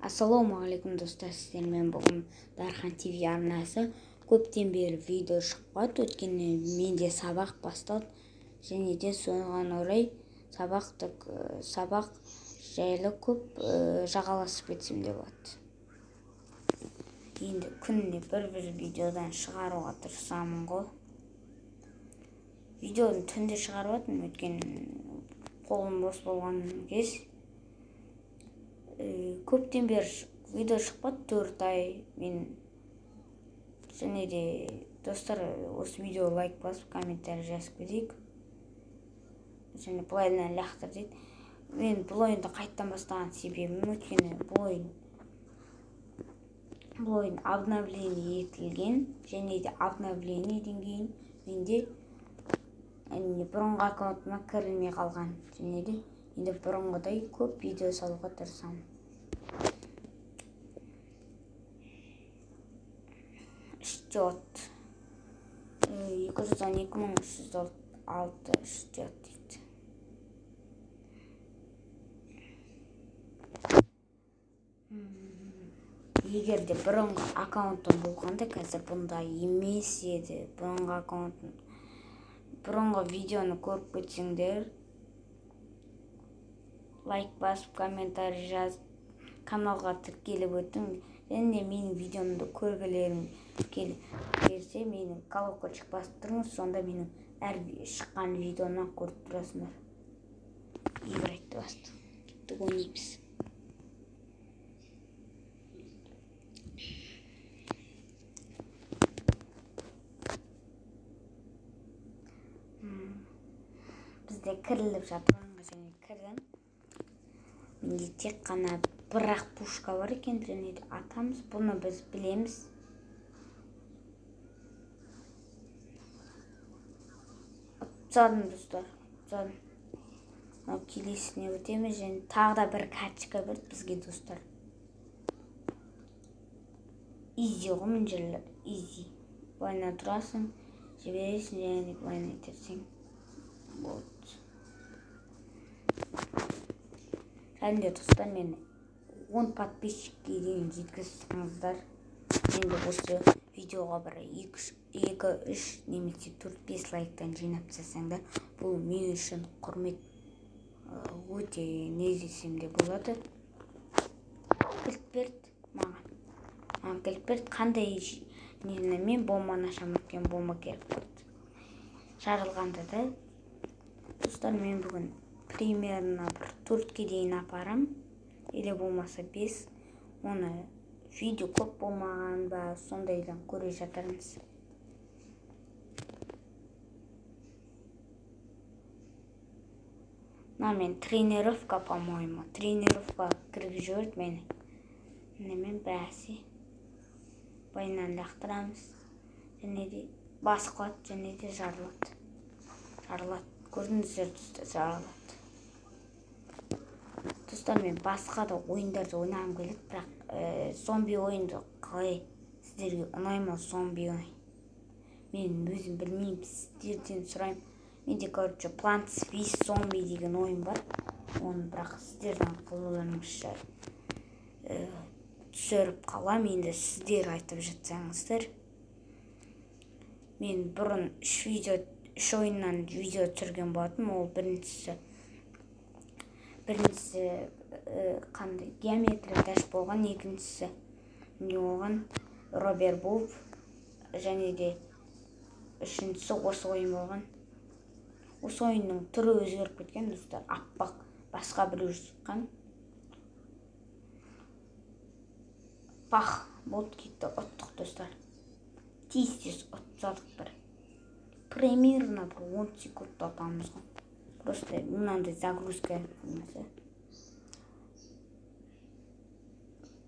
Ассалаумағалейкум достар, сіздермен бүгін Дархан ТВ арнасы көптен бері видео шықпады. Өткенде менде сабақ басталды және де соған орай сабақ жайлы көп жағаласып кетсем де болады. Енді күніне бір видеодан шығаруға тырысамын ғой. Видеоны түнде шығарып жатырмын, өйткені қолым бос болған кез. Көптен бері видео шықпады, 4 ай. Мен және де достар, осы видео лайк басып, комментарий жазып кетейік. Және бұлайдан лақтыр дейді. Мен бұл ойынды қайттан бастаған себебім, өйткені бұл ойын обновление етілген, және де обновлениеден кейін менде бұрынғы аккаунтыма кірілмей қалған, және де енді бұрынғыдай көп видео салуға тырысамын. Счет 212.306 счет дейді. Егер де бұрынғы аккаунтым болғанда, қазір бұнда емес еді. Бұрынғы видеоны көріп кетсеңдер, лайк басып, комментарий жазып, каналға тіркеліп өтің. Және менің видеомды көргілерің келсе, менің колокольчик басып тұрыңыз, сонда менің әр шыққан видеоны көріп тұрасыңдар. Играть басты. Кеттік ойнаймыз. Бізде кіріліп жатыр, және кірдім. Менде тек қана бір-ақ пушка бар екен, және де атамыз. Бұны біз білеміз. Ұтсадым, достар. Келесіне өтеміз, және тағы да бір карточка берді бізге, достар. Изи ғымын жерлер, изи. Бұлайна тұрасың, жібересің, және де бұлайна етерсің. Және де достар, мені 10 подписчикке дейін жеткізсеңіздер, енді осы видеоға бір 2-3 немесе 4-5 лайктан жинап тастасаңдар, бұл мен үшін құрмет, өте не десем де болады. Кілт берді маған. Кілт берді, қандай мен бомбаны ашамын, өткен бомба керек болды. Жарылғанда да, достар, мен бүгін примерно бір 4-ке дейін апарам, или болмаса 5. Оны видео көп болмаған ба, сондайдан көре жатармыз. Мен тренировка, по-моему, тренировка кіріп жүрді мені. Мен бәсе байынан лақтырамыз, және де бас қылады, және де жарылады. Көрдіңіздер, жарылады. Достар, мен басқа да ойындарды ойнағым келеді, бірақ зомби ойынды қалай сіздерге ұнаймы зомби ойын? Мен өзім білмеймін, сіздерден сұрайым. Менде, короче, Plants vs Zombie деген ойын бар. Оны бірақ сіздерден қолдарыңызша түсіріп қалам, енді сіздер айтып жатсаңыздар. Мен бұрын 3 ойыннан видео түсірген болатым. Ол біріншісі қандай геометрия даш болған, екіншісі не болған, Робер Булф, және де үшіншісі осы ойын болған. Осы ойынның түрі өзгеріп кеткен, достар. Аппақ, басқа біреу шыққан. Пах, болды кетті, ұттық, достар. Тез ұтсадық бір. Примерно 10 секунд атамыз ғой. Просто мынандай загрузка болмаса.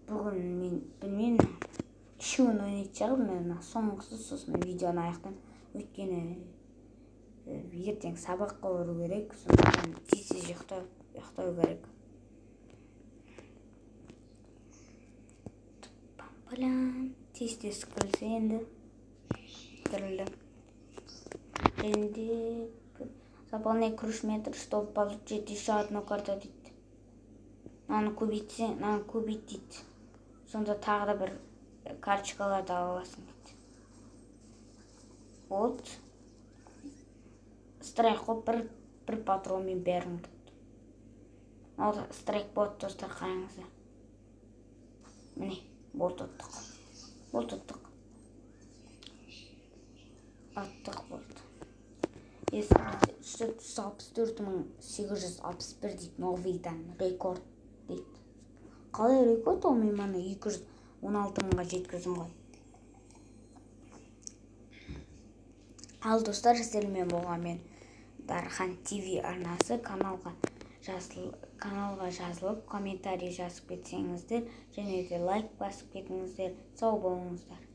Бүгін мен білмеймін, 3-ін ойнайтын шығармын, соңғысы сосын видеоны аяқтан. Өйткені ертең сабақ қылу керек, сондықтан тез ұйықтау керек. Тез кірілсе енді кірілді. Және де заполняй круж метр, чтобы получить еще одну карту дейді. Наны көбейт дейді. сонда тағы да бір карточкаларды ала аласың дейді. Вот. Страйк қойып бір патронмен бәрін ұтыпты. Ал страйк болады достар, қараңыздар. Міне, болт ұттық. Аттық болды. 364.861 дейді, новыйдан рекорд дейді. Қалай рекорд ол, мен мана 216.000-ға жеткіздім ғой. Ал достар, сіздермен болған мен Дархан ТВ арнасы. Каналға жазылып, комментарий жазып кетсеңіздер, және де лайк басып кетіңіздер. Сау болыңыздар.